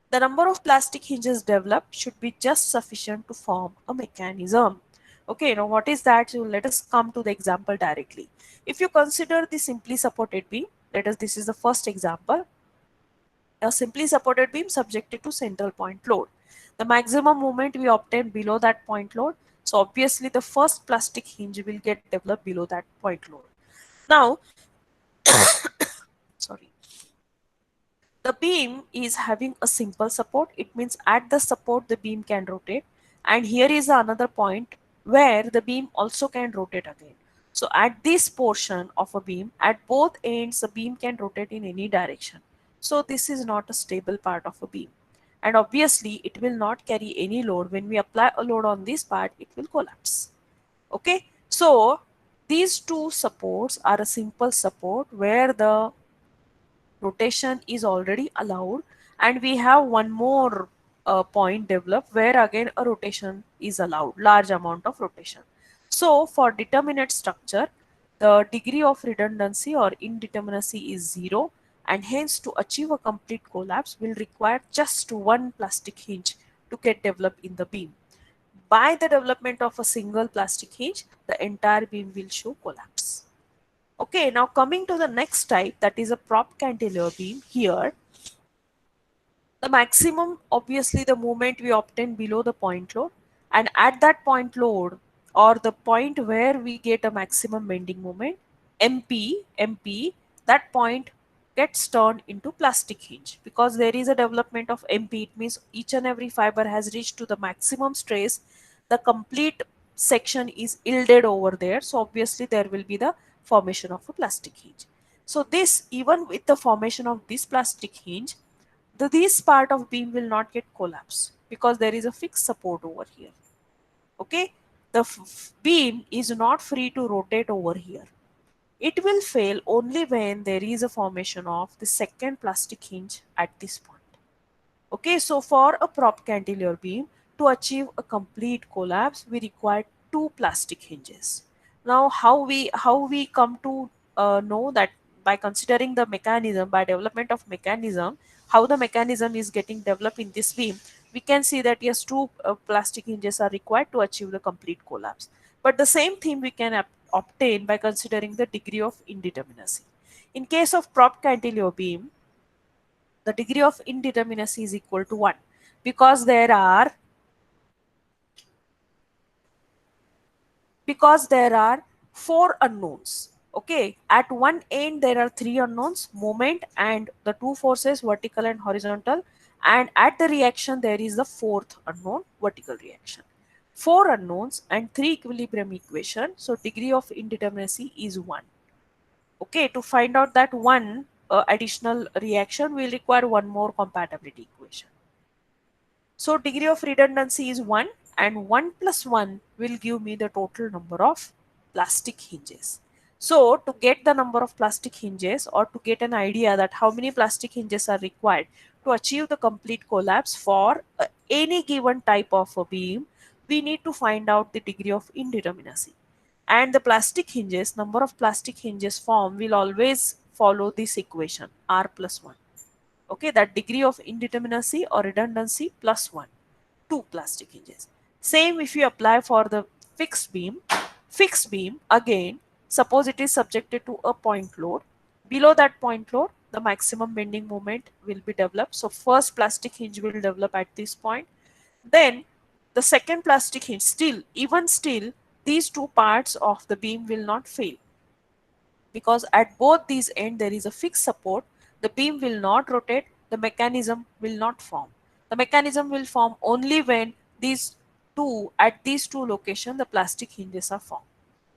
The number of plastic hinges developed should be just sufficient to form a mechanism. Okay, now what is that? So let us come to the example directly. If you consider the simply supported beam, this is the first example, a simply supported beam subjected to central point load. The maximum moment we obtain below that point load. So obviously the first plastic hinge will get developed below that point load. Now, sorry. The beam is having a simple support. It means at the support the beam can rotate, and here is another point where the beam also can rotate again. So at this portion of a beam, at both ends the beam can rotate in any direction. So this is not a stable part of a beam, and obviously it will not carry any load. When we apply a load on this part, it will collapse. Okay, So these two supports are a simple support where the rotation is already allowed, and we have one more point developed where again a rotation is allowed, large amount of rotation. So for determinate structure, the degree of redundancy or indeterminacy is 0, and hence to achieve a complete collapse will require just one plastic hinge to get developed in the beam. By the development of a single plastic hinge, the entire beam will show collapse. Okay, now coming to the next type, that is a prop cantilever beam. Here, the maximum, obviously the moment we obtain below the point load, and at that point load or the point where we get a maximum bending moment, MP, that point gets turned into plastic hinge because there is a development of MP. It means each and every fiber has reached to the maximum stress. The complete section is yielded over there. So obviously there will be the formation of a plastic hinge. So this, even with the formation of this plastic hinge, this part of beam will not get collapsed because there is a fixed support over here. Okay, the beam is not free to rotate over here. It will fail only when there is a formation of the second plastic hinge at this point. Okay, so for a prop cantilever beam to achieve a complete collapse, we require two plastic hinges. Now, how we come to know that? By considering the mechanism, by development of mechanism, how the mechanism is getting developed in this beam, we can see that yes, two plastic hinges are required to achieve the complete collapse. But the same thing we can obtain by considering the degree of indeterminacy. In case of prop cantilever beam, the degree of indeterminacy is equal to 1 because there are four unknowns. Okay, at one end there are three unknowns: moment and the two forces, vertical and horizontal, and at the reaction there is the fourth unknown, vertical reaction. Four unknowns and three equilibrium equation, so degree of indeterminacy is 1. Okay, to find out that one additional reaction, we'll require one more compatibility equation. So degree of redundancy is 1, and 1 plus 1 will give me the total number of plastic hinges. So to get the number of plastic hinges, or to get an idea that how many plastic hinges are required to achieve the complete collapse for any given type of a beam, we need to find out the degree of indeterminacy. And the plastic hinges, number of plastic hinges formed will always follow this equation, R plus 1. Okay, that degree of indeterminacy or redundancy plus 1, two plastic hinges. Same if you apply for the fixed beam. Fixed beam, again, suppose it is subjected to a point load. Below that point load, the maximum bending moment will be developed. So first plastic hinge will develop at this point. Then the second plastic hinge, still, these two parts of the beam will not fail because at both these ends there is a fixed support. The beam will not rotate, the mechanism will not form. The mechanism will form only when at these two locations the plastic hinges are formed.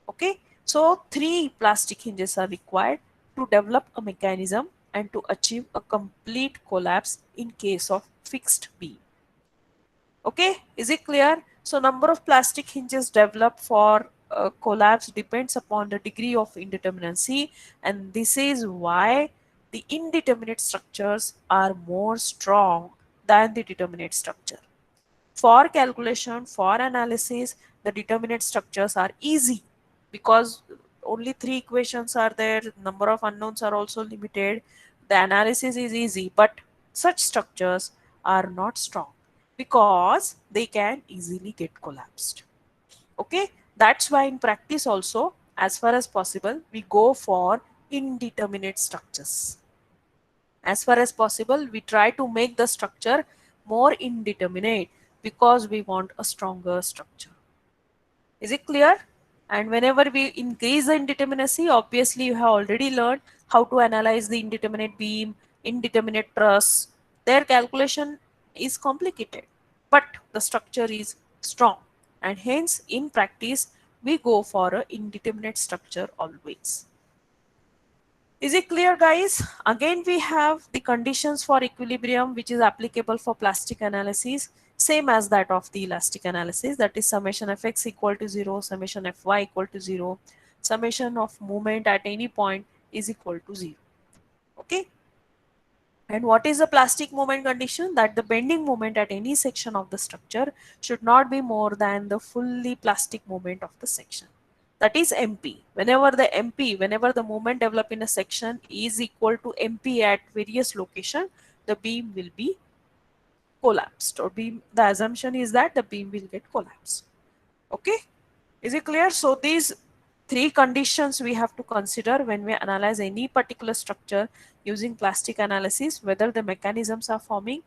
Okay, so three plastic hinges are required to develop a mechanism and to achieve a complete collapse in case of fixed beam. Okay, is it clear? So number of plastic hinges developed for collapse depends upon the degree of indeterminacy, and this is why the indeterminate structures are more strong than the determinate structure. For calculation, for analysis, the determinate structures are easy because only three equations are there, number of unknowns are also limited, the analysis is easy, but such structures are not strong because they can easily get collapsed. Okay, that's why in practice also, as far as possible, we go for indeterminate structures. As far as possible, we try to make the structure more indeterminate because we want a stronger structure. Is it clear? And whenever we increase the indeterminacy, obviously you have already learned how to analyze the indeterminate beam, indeterminate truss. Their calculation is complicated, but the structure is strong. And hence, in practice, we go for an indeterminate structure always. Is it clear, guys? Again, we have the conditions for equilibrium, which is applicable for plastic analysis. same as that of the elastic analysis, that is summation fx equal to 0, summation fy equal to 0, summation of moment at any point is equal to 0. Okay. And what is the plastic moment condition? That the bending moment at any section of the structure should not be more than the fully plastic moment of the section. That is MP. Whenever the moment developed in a section is equal to MP at various location, the beam will be collapsed, or beam, the assumption is that the beam will get collapsed. Okay. Is it clear? So these three conditions we have to consider when we analyze any particular structure using plastic analysis, whether the mechanisms are forming,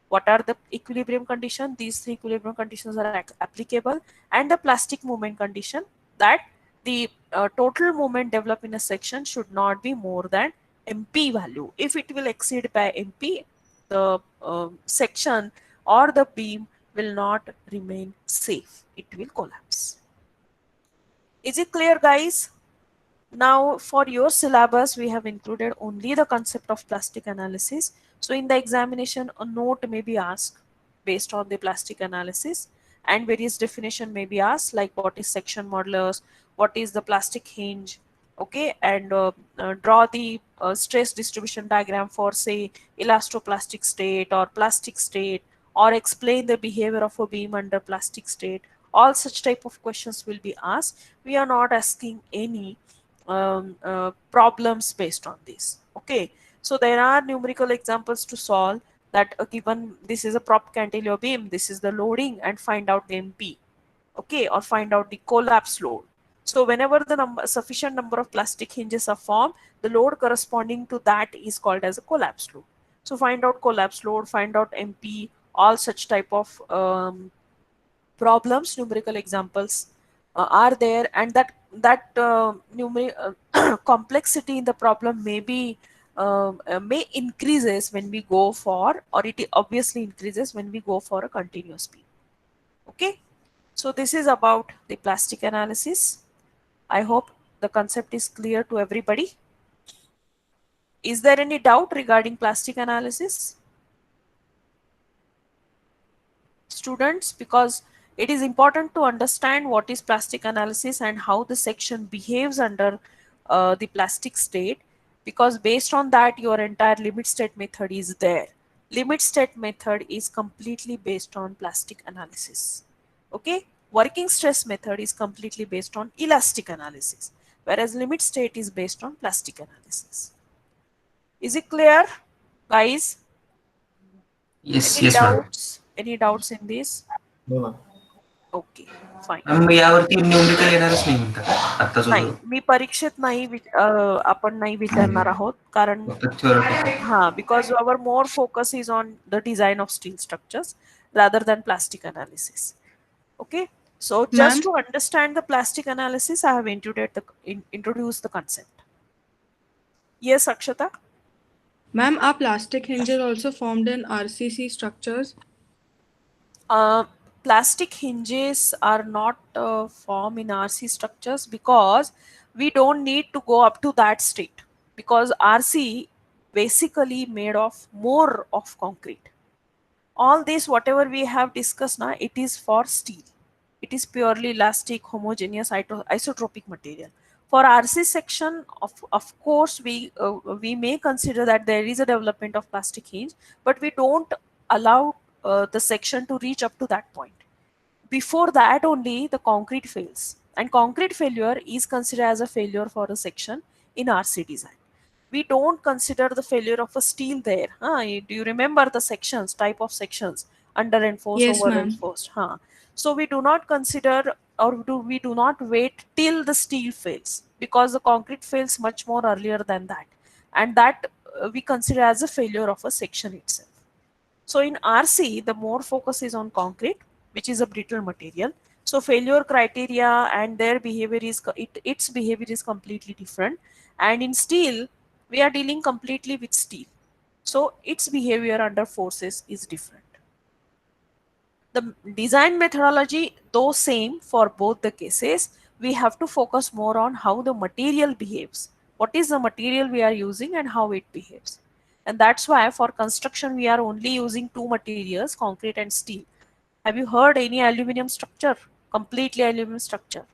what are the equilibrium condition, these three equilibrium conditions are applicable, and the plastic moment condition, that the total moment developed in a section should not be more than MP value. If it will exceed by MP, the section or the beam will not remain safe, it will collapse. Is it clear, guys? Now, for your syllabus, we have included only the concept of plastic analysis. So in the examination, a note may be asked based on the plastic analysis, and various definition may be asked, like what is section modulus, what is the plastic hinge, okay, and draw the stress distribution diagram for, say, elastoplastic state or plastic state, or explain the behavior of a beam under plastic state. All such type of questions will be asked. We are not asking any problems based on this. Okay, so there are numerical examples to solve, that given this is a prop cantilever beam, this is the loading, and find out the MP, okay, or find out the collapse load. So whenever the sufficient number of plastic hinges are formed, the load corresponding to that is called as a collapse load. So find out collapse load, find out MP, all such type of problems, numerical examples are there, and complexity in the problem may increases when we go for, or it obviously increases when we go for a continuous beam. Okay, so this is about the plastic analysis. I hope the concept is clear to everybody. Is there any doubt regarding plastic analysis, students? Because it is important to understand what is plastic analysis and how the section behaves under the plastic state, because based on that your entire limit state method is there. Limit state method is completely based on plastic analysis. Okay, working stress method is completely based on elastic analysis, whereas limit state is based on plastic analysis. Is it clear, guys? Yes, Any yes, ma'am. doubts? Any doubts in this? No, ma'am. Okay fine. Ma'am यावरती numerical येणारच नाही म्हणतात आता जो नाही, मी परीक्षेत नाही आपण नाही विचारणार आहोत, कारण फक्त theoretical. हा, because our more focus is on the design of steel structures rather than plastic analysis. Okay, so just Ma'am? to understand the plastic analysis, I have introduced the concept. Yes, Akshata? Ma'am, are plastic hinges also formed in RCC structures? Plastic hinges are not formed in RC structures because we don't need to go up to that state, because RC basically made of more of concrete. All this whatever we have discussed now, it is for steel. It is purely elastic, homogeneous, isotropic material. For RC section, of course, we may consider that there is a development of plastic hinge, but we don't allow the section to reach up to that point. Before that only the concrete fails, and concrete failure is considered as a failure for a section in RC design. We don't consider the failure of a steel there. Do you remember the sections, type of sections, under enforced, Yes, over ma'am. enforced? So we do not consider, or we do not wait till the steel fails, because the concrete fails much more earlier than that, and that we consider as a failure of a section itself. So in RC, the more focus is on concrete, which is a brittle material. So failure criteria and their behavior is its behavior is completely different. And in steel, we are dealing completely with steel. So its behavior under forces is different. The design methodology, though same for both the cases, we have to focus more on how the material behaves. What is the material we are using and how it behaves. And that's why for construction, we are only using two materials, concrete and steel. Have you heard any aluminum structure? Completely aluminum structure.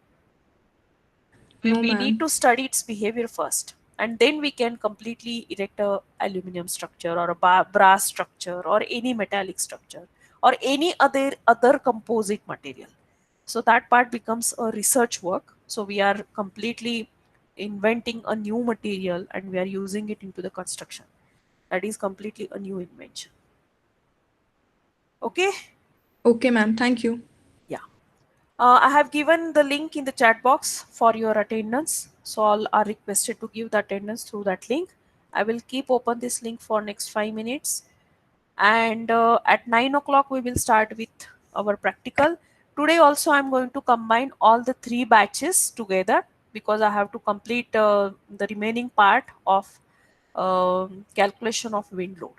No, We ma'am. need to study its behavior first, and then we can completely erect a aluminum structure or a brass structure or any metallic structure or any other composite material. So that part becomes a research work. So we are completely inventing a new material and we are using it into the construction. That is completely a new invention. Okay. Okay, ma'am. Thank you. Yeah. I have given the link in the chat box for your attendance. So all are requested to give the attendance through that link. I will keep open this link for next 5 minutes. And at 9 o'clock, we will start with our practical. Today also, I'm going to combine all the 3 batches together because I have to complete the remaining part of calculation of wind load.